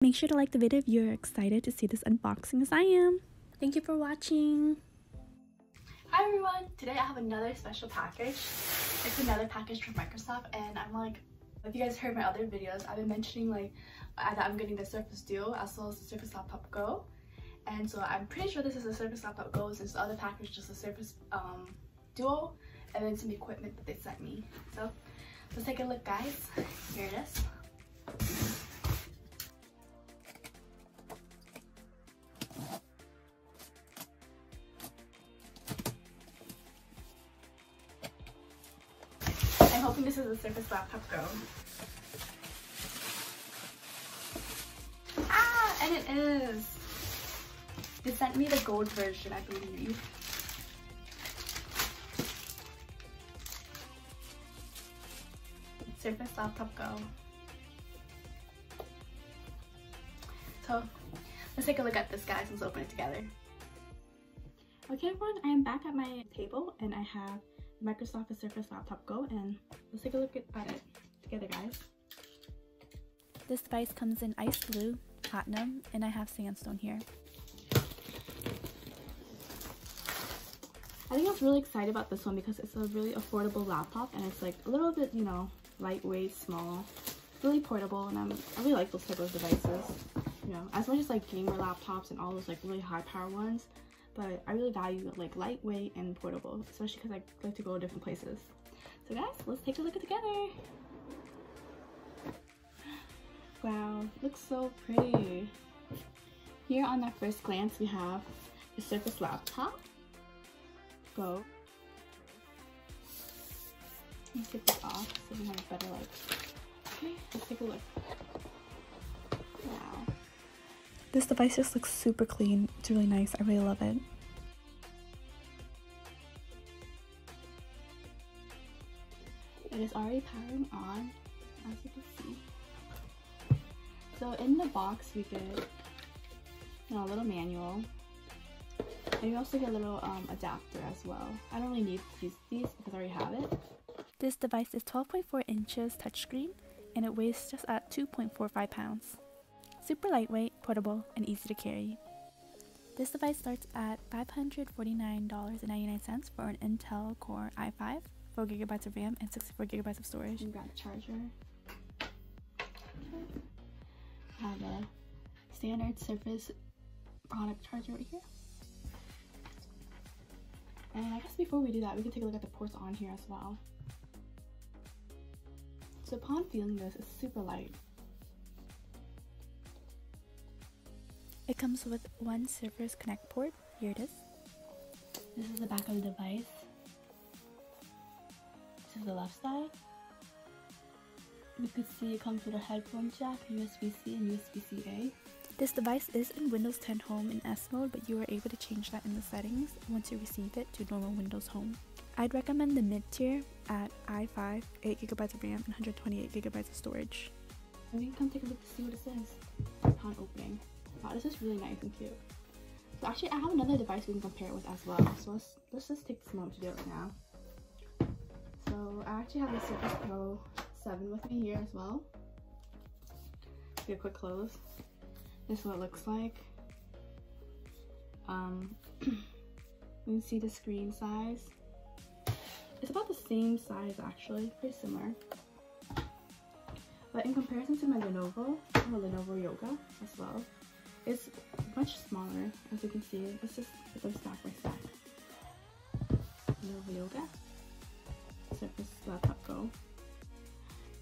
Make sure to like the video if you're excited to see this unboxing as I am. Thank you for watching. Hi everyone! Today I have another special package. It's another package from Microsoft, and I'm like, if you guys heard my other videos, I've been mentioning like that I'm getting the Surface Duo as well as the Surface Laptop Go. And so I'm pretty sure this is the Surface Laptop Go since the other package is just the Surface Duo and then some equipment that they sent me. So let's take a look, guys. Here it is. I'm hoping this is the Surface Laptop Go. Ah, and it is. They sent me the gold version, I believe. Surface Laptop Go. So let's take a look at this, guys. Let's open it together. Okay, everyone, I am back at my table and I have Microsoft Surface Laptop Go, and let's take a look at it together, guys. This device comes in ice blue, platinum, and I have sandstone here. I think I was really excited about this one because it's a really affordable laptop and it's like a little bit, you know, lightweight, small, really portable, and I really like those type of devices. You know, as much as like gamer laptops and all those like really high power ones, but I really value like lightweight and portable, especially because I like to go to different places. So guys, let's take a look at it together. Wow, looks so pretty. Here on our first glance, we have the Surface Laptop Go. Let me take this off so we have a better light. Okay, let's take a look. Wow. This device just looks super clean. It's really nice. I really love it. It is already powering on, as you can see. So in the box we get, you know, a little manual, and you also get a little adapter as well. I don't really need these because I already have it. This device is 12.4 inches touchscreen, and it weighs just at 2.45 pounds. Super lightweight, portable, and easy to carry. This device starts at $549.99 for an Intel Core i5, 4GB of RAM, and 64GB of storage. You got a charger. I have a standard Surface product charger right here. And I guess before we do that, we can take a look at the ports on here as well. So upon feeling this, it's super light. It comes with one Surface Connect port. Here it is. This is the back of the device. This is the left side. You can see it comes with a headphone jack, USB-C and USB-C-A. This device is in Windows 10 Home in S mode, but you are able to change that in the settings once you receive it to normal Windows Home. I'd recommend the mid-tier at i5, 8GB of RAM, and 128GB of storage. And we can come take a look to see what it says upon opening. Wow, this is really nice and cute. So actually, I have another device we can compare it with as well. So let's just take this moment to do it right now. So I actually have the Surface Pro 7 with me here as well. Do a quick close. This is what it looks like. You can see the screen size. It's about the same size actually, pretty similar. But in comparison to my Lenovo, I have a Lenovo Yoga as well. It's much smaller, as you can see. Let's just put them stack by stack. Lenovo Yoga, Surface Laptop Go.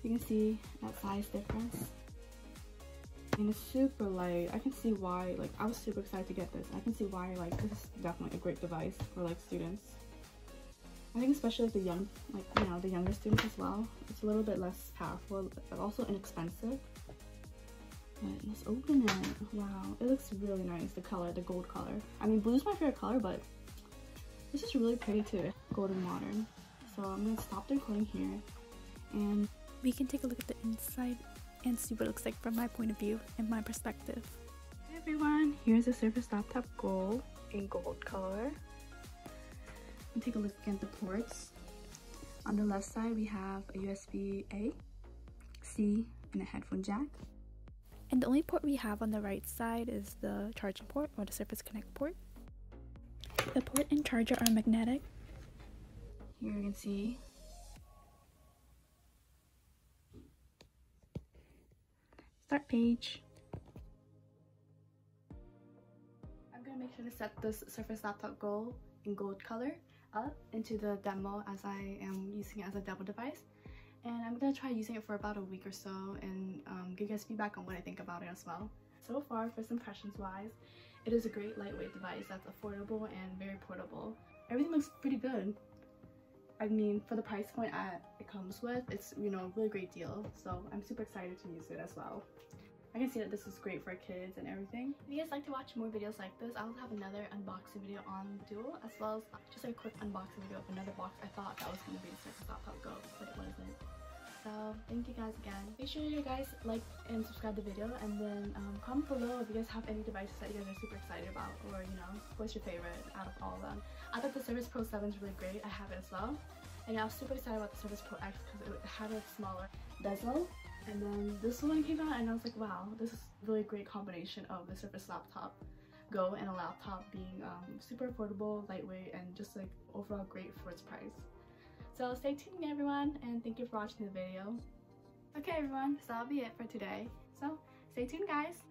You can see that size difference. And it's super light. I can see why, like, I was super excited to get this. I can see why, like, this is definitely a great device for, like, students. I think especially like the young, like, you know, the younger students as well. It's a little bit less powerful, but also inexpensive. But let's open it. Wow, it looks really nice. The color, the gold color. I mean, blue's my favorite color, but this is really pretty too. Golden modern. So I'm gonna stop the recording here, and we can take a look at the inside and see what it looks like from my point of view and my perspective. Hey everyone, here's the Surface Laptop Go in gold color. And take a look at the ports. On the left side, we have a USB-A, C, and a headphone jack. And the only port we have on the right side is the charging port or the Surface Connect port. The port and charger are magnetic. Here you can see. Start page. I'm gonna make sure to set this Surface Laptop Go in gold color up into the demo as I am using it as a demo device. And I'm gonna try using it for about a week or so and give you guys feedback on what I think about it as well. So far, first impressions wise, it is a great lightweight device that's affordable and very portable. Everything looks pretty good. I mean, for the price point it comes with, it's, you know, a really great deal. So I'm super excited to use it as well. I can see that this is great for kids and everything. If you guys like to watch more videos like this, I'll have another unboxing video on Duo, as well as just a quick unboxing video of another box. I thought that was going to be the Surface Laptop Go, but it wasn't. So thank you guys again. Make sure you guys like and subscribe the video, and then comment below if you guys have any devices that you guys are super excited about, or you know, what's your favorite out of all of them. I thought the Surface Pro 7 is really great. I have it as well. And I was super excited about the Surface Pro X because it had a smaller bezel. And then this one came out and I was like, wow, this is a really great combination of the Surface Laptop Go and a laptop being super affordable, lightweight, and just like overall great for its price. So stay tuned everyone, and thank you for watching the video. Okay everyone, so that'll be it for today. So stay tuned guys.